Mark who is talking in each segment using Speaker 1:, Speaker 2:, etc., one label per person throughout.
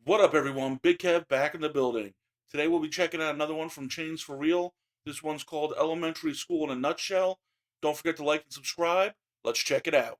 Speaker 1: What up, everyone? Big Kev back in the building. Today we'll be checking out another one from Chains for Real. This one's called Elementary School in a Nutshell. Don't forget to like and subscribe. Let's check it out.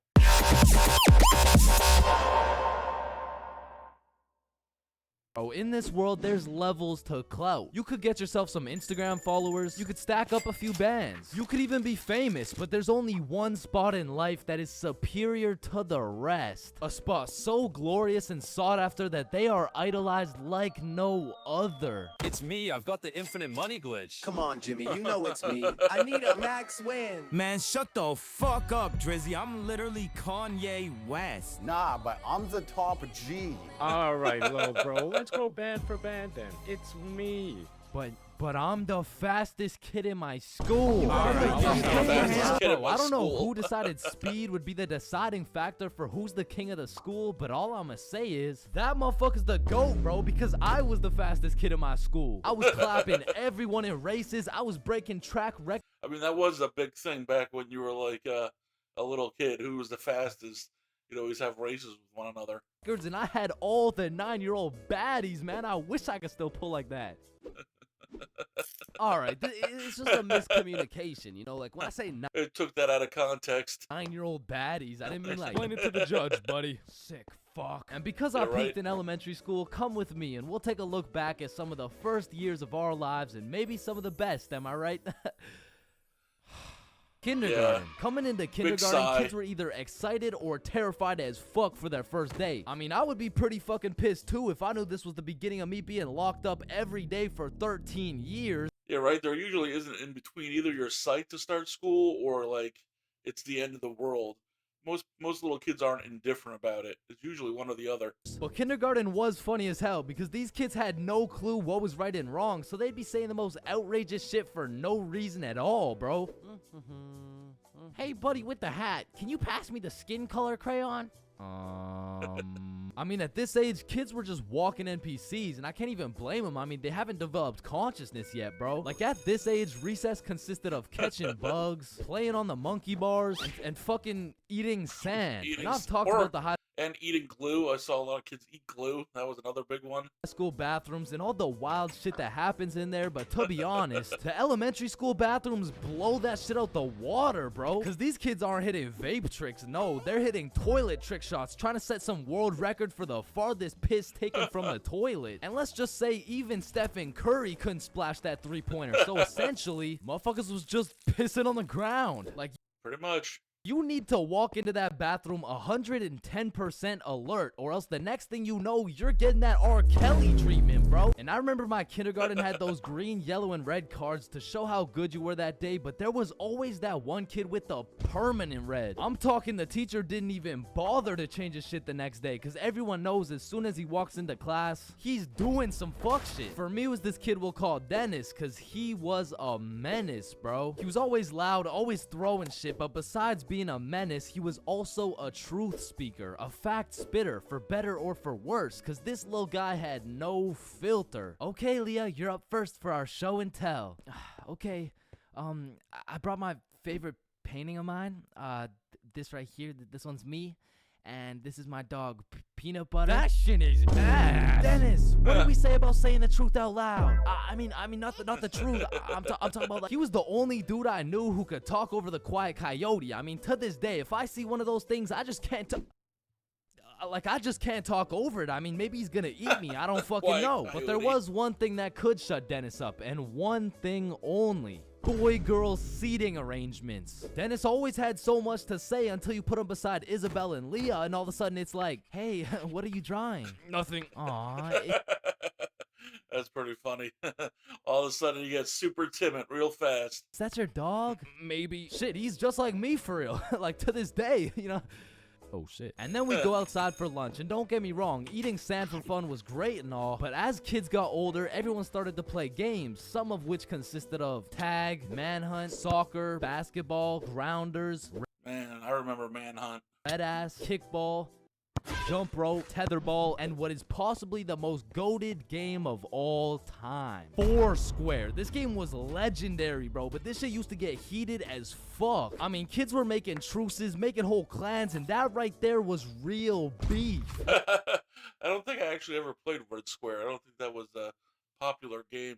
Speaker 2: Oh, in this world, there's levels to clout. You could get yourself some Instagram followers, you could stack up a few bands, you could even be famous, but there's only one spot in life that is superior to the rest. A spot so glorious and sought after that they are idolized like no other.
Speaker 3: It's me, I've got the infinite money glitch.
Speaker 4: Come on, Jimmy, you know it's me. I need a max win.
Speaker 5: Man, shut the fuck up, Drizzy. I'm literally Kanye West.
Speaker 6: Nah, but I'm the top G.
Speaker 7: All right, little bro, let's go band for band then. It's me.
Speaker 2: But I'm the fastest kid in my school.
Speaker 1: I
Speaker 2: don't know who decided speed would be the deciding factor for who's the king of the school, but all I'ma say is that motherfucker's the GOAT, bro, because I was the fastest kid in my school. I was clapping everyone in races. I was breaking track records.
Speaker 1: I mean, that was a big thing back when you were like a little kid. Who was the fastest? You'd always have races with one another.
Speaker 2: And I had all the 9-year-old baddies, man. I wish I could still pull like that. All right, it's just a miscommunication, you know, like when I say
Speaker 1: It took that out of context.
Speaker 2: 9-year-old baddies, I didn't mean like
Speaker 7: Explain it to the judge, buddy.
Speaker 2: sick fuck. And because I
Speaker 1: right.
Speaker 2: peaked in elementary school, come with me and we'll take a look back at some of the first years of our lives and maybe some of the best, am I right? Kindergarten.
Speaker 1: Yeah.
Speaker 2: Coming into kindergarten, kids were either excited or terrified as fuck for their first day. I mean, I would be pretty fucking pissed too if I knew this was the beginning of me being locked up every day for 13 years.
Speaker 1: Yeah, right. There usually isn't in between. Either you're psyched to start school or like it's the end of the world. Most little kids aren't indifferent about it. It's usually one or the other.
Speaker 2: But kindergarten was funny as hell because these kids had no clue what was right and wrong, so they'd be saying the most outrageous shit for no reason at all, bro. Hey, buddy with the hat, can you pass me the skin color crayon? I mean, at this age, kids were just walking NPCs, and I can't even blame them. I mean, they haven't developed consciousness yet, bro. Like, at this age, recess consisted of catching bugs, playing on the monkey bars, and fucking eating sand. And I've talked about the high
Speaker 1: And eating glue. I saw a lot of kids eat glue. That was another big one.
Speaker 2: school bathrooms and all the wild shit that happens in there, but to be honest, the elementary school bathrooms blow that shit out the water, bro. Because these kids aren't hitting vape tricks, no, they're hitting toilet trick shots, trying to set some world record for the farthest piss taken from the toilet. And let's just say even Stephen Curry couldn't splash that three-pointer, so essentially, motherfuckers was just pissing on the ground. Like,
Speaker 1: Pretty much.
Speaker 2: you need to walk into that bathroom 110% alert, or else the next thing you know, you're getting that R. Kelly treatment, bro. And I remember my kindergarten had those green, yellow, and red cards to show how good you were that day, but there was always that one kid with the permanent red. I'm talking the teacher didn't even bother to change his shit the next day, because everyone knows as soon as he walks into class, he's doing some fuck shit. For me, it was this kid we'll call Dennis, because he was a menace, bro. He was always loud, always throwing shit, but besides being a menace, he was also a truth speaker, a fact spitter, for better or for worse, because this little guy had no filter. Okay, Leah, you're up first for our show and tell. Okay, I brought my favorite painting of mine, this right here, this one's me, and this is my dog, Peanut Butter.
Speaker 7: That shit is ass.
Speaker 2: Dennis, what did we say about saying the truth out loud? I mean, not the truth. I'm talking about, like, he was the only dude I knew who could talk over the quiet coyote. I mean, to this day, if I see one of those things, I just can't I just can't talk over it. I mean, maybe he's gonna eat me. I don't fucking know. But there was one thing that could shut Dennis up, and one thing only. Boy-girl seating arrangements. Dennis always had so much to say until you put him beside Isabel and Leah, and all of a sudden it's like, hey, what are you drawing?
Speaker 7: Nothing.
Speaker 2: Aw,
Speaker 1: That's pretty funny. All of a sudden, you get super timid real fast.
Speaker 2: is that your dog?
Speaker 7: Maybe.
Speaker 2: Shit, he's just like me for real. Like, to this day, you know?
Speaker 7: Oh, shit.
Speaker 2: And then we go outside for lunch, and don't get me wrong, eating sand for fun was great and all, but as kids got older, everyone started to play games, some of which consisted of tag, manhunt, soccer, basketball, grounders,
Speaker 1: Man, I remember Manhunt.
Speaker 2: red ass, kickball, jump rope, tetherball, and what is possibly the most goated game of all time, Foursquare. This game was legendary, bro, but this shit used to get heated as fuck. I mean, kids were making truces, making whole clans, and that right there was real beef.
Speaker 1: I don't think I actually ever played Red Square. I don't think that was a popular game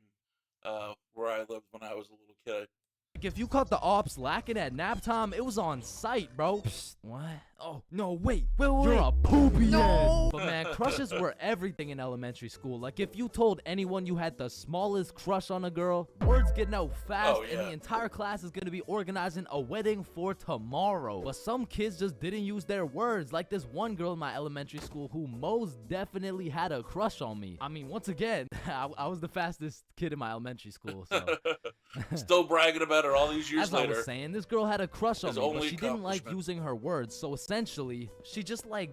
Speaker 1: where I lived when I was a little kid.
Speaker 2: Like, if you caught the ops lacking at nap time, it was on sight, bro. Psst, what? Oh, no, wait. You're a poopy head. But man, crushes were everything in elementary school. Like, if you told anyone you had the smallest crush on a girl, word's getting out fast, and the entire class is gonna be organizing a wedding for tomorrow. But some kids just didn't use their words, like this one girl in my elementary school who most definitely had a crush on me. I mean, once again, I was the fastest kid in my elementary school, so.
Speaker 1: Still bragging about it all these years later.
Speaker 2: As I was saying, this girl had a crush on me, but she didn't like
Speaker 1: accomplishment.
Speaker 2: using her words, so essentially, she just like,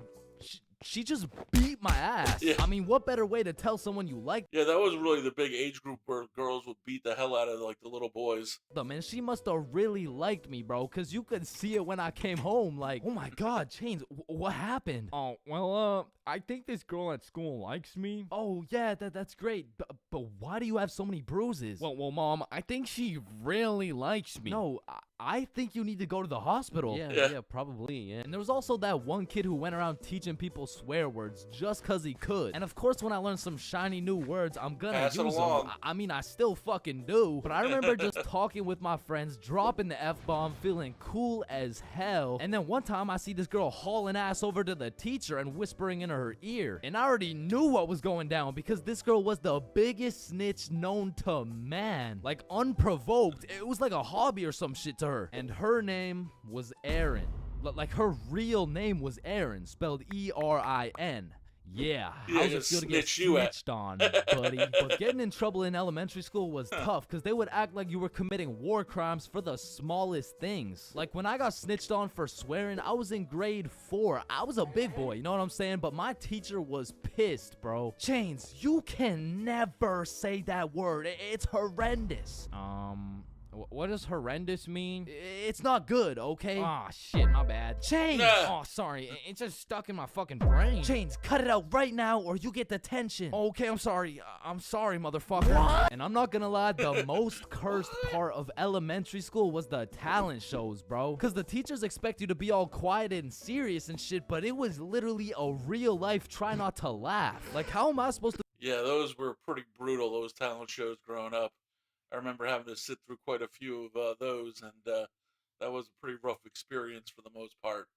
Speaker 2: she just beat my ass.
Speaker 1: Yeah.
Speaker 2: I mean, what better way to tell someone you like
Speaker 1: Yeah, that was really the big age group where girls would beat the hell out of like the little boys.
Speaker 2: them? And she must have really liked me, bro, because you could see it when I came home. Like, oh my God, Chains, what happened?
Speaker 7: Oh, well, I think this girl at school likes me.
Speaker 2: Oh, yeah, that's great. But why do you have so many bruises?
Speaker 7: Well, Mom, I think she really likes me.
Speaker 2: No, I think you need to go to the hospital. Yeah, probably, yeah. And there was also that one kid who went around teaching people swear words just because he could. And of course, when I learn some shiny new words, I'm gonna
Speaker 1: Pass it
Speaker 2: use
Speaker 1: along.
Speaker 2: them. I mean, I still fucking do. But I remember just talking with my friends, dropping the F-bomb, feeling cool as hell. And then one time I see this girl hauling ass over to the teacher and whispering in her ear. And I already knew what was going down because this girl was the biggest snitch known to man. Like, unprovoked. It was like a hobby or some shit to her. And her name was Erin. Like, her real name was Erin, spelled E-R-I-N. Yeah, how's it feel to get snitched on, buddy? But getting in trouble in elementary school was tough because they would act like you were committing war crimes for the smallest things. Like, when I got snitched on for swearing, I was in grade 4. I was a big boy, you know what I'm saying? But my teacher was pissed, bro. Chains, you can never say that word. It's horrendous.
Speaker 7: What does horrendous mean?
Speaker 2: It's not good, okay?
Speaker 7: Oh, shit, my bad.
Speaker 2: Chains!
Speaker 7: Oh, sorry. It's just stuck in my fucking brain.
Speaker 2: Chains, cut it out right now or you get detention.
Speaker 7: Okay, I'm sorry. I'm sorry, motherfucker.
Speaker 2: What? And I'm not gonna lie, the most cursed part of elementary school was the talent shows, bro. Because the teachers expect you to be all quiet and serious and shit, but it was literally a real life try not to laugh. Like, how am I supposed to...
Speaker 1: Yeah, those were pretty brutal, those talent shows growing up. I remember having to sit through quite a few of those, and that was a pretty rough experience for the most part.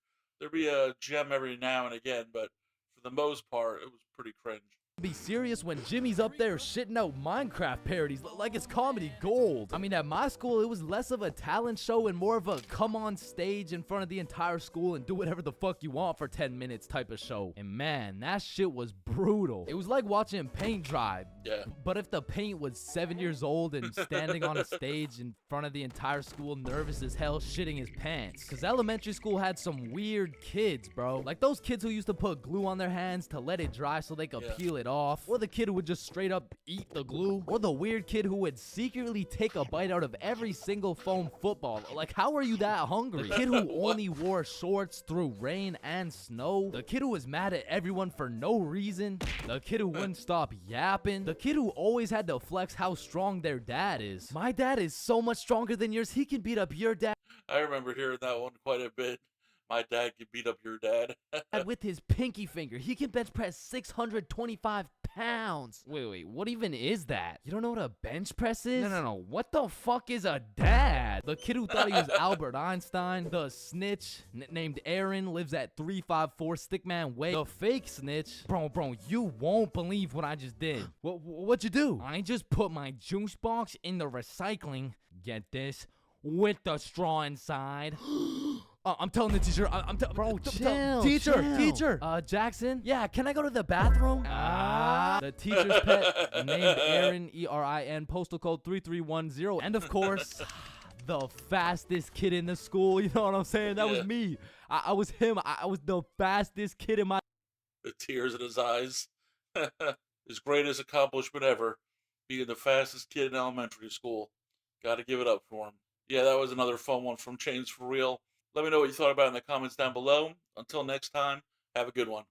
Speaker 1: There'd be a gem every now and again, but for the most part, it was pretty cringe.
Speaker 2: be serious when Jimmy's up there shitting out Minecraft parodies like it's comedy gold. I mean, at my school, it was less of a talent show and more of a come on stage in front of the entire school and do whatever the fuck you want for 10 minutes type of show. And man, that shit was brutal. It was like watching paint dry.
Speaker 1: Yeah.
Speaker 2: But if the paint was 7 years old and standing on a stage in front of the entire school, nervous as hell, shitting his pants. Cause elementary school had some weird kids, bro. Like those kids who used to put glue on their hands to let it dry so they could peel it off. Or the kid who would just straight up eat the glue. Or the weird kid who would secretly take a bite out of every single foam football. Like, how are you that hungry? The kid who only wore shorts through rain and snow. The kid who was mad at everyone for no reason. The kid who wouldn't stop yapping. The kid who always had to flex how strong their dad is. My dad is so much stronger than yours, he can beat up your dad
Speaker 1: I remember hearing that one quite a bit. My dad could beat up your dad.
Speaker 2: with his pinky finger. He can bench press 625 pounds. Wait, what even is that? You don't know what a bench press is?
Speaker 7: No. What the fuck is a dad?
Speaker 2: The kid who thought he was Albert Einstein. The snitch named Aaron lives at 354 Stickman Way. The fake snitch. Bro, you won't believe what I just did. What'd you do?
Speaker 7: I just put my juice box in the recycling. Get this? With the straw inside.
Speaker 2: I'm telling the teacher.
Speaker 7: Bro, chill.
Speaker 2: Teacher. Jackson. Yeah, can I go to the bathroom? The teacher's pet named Aaron, E-R-I-N, postal code 3310. And of course, the fastest kid in the school. You know what I'm saying? That was me. I was him. I was the fastest kid in my...
Speaker 1: The tears in his eyes. His greatest accomplishment ever. Being the fastest kid in elementary school. Gotta give it up for him. Yeah, that was another fun one from ChainsFR. Let me know what you thought about it in the comments down below. Until next time, have a good one.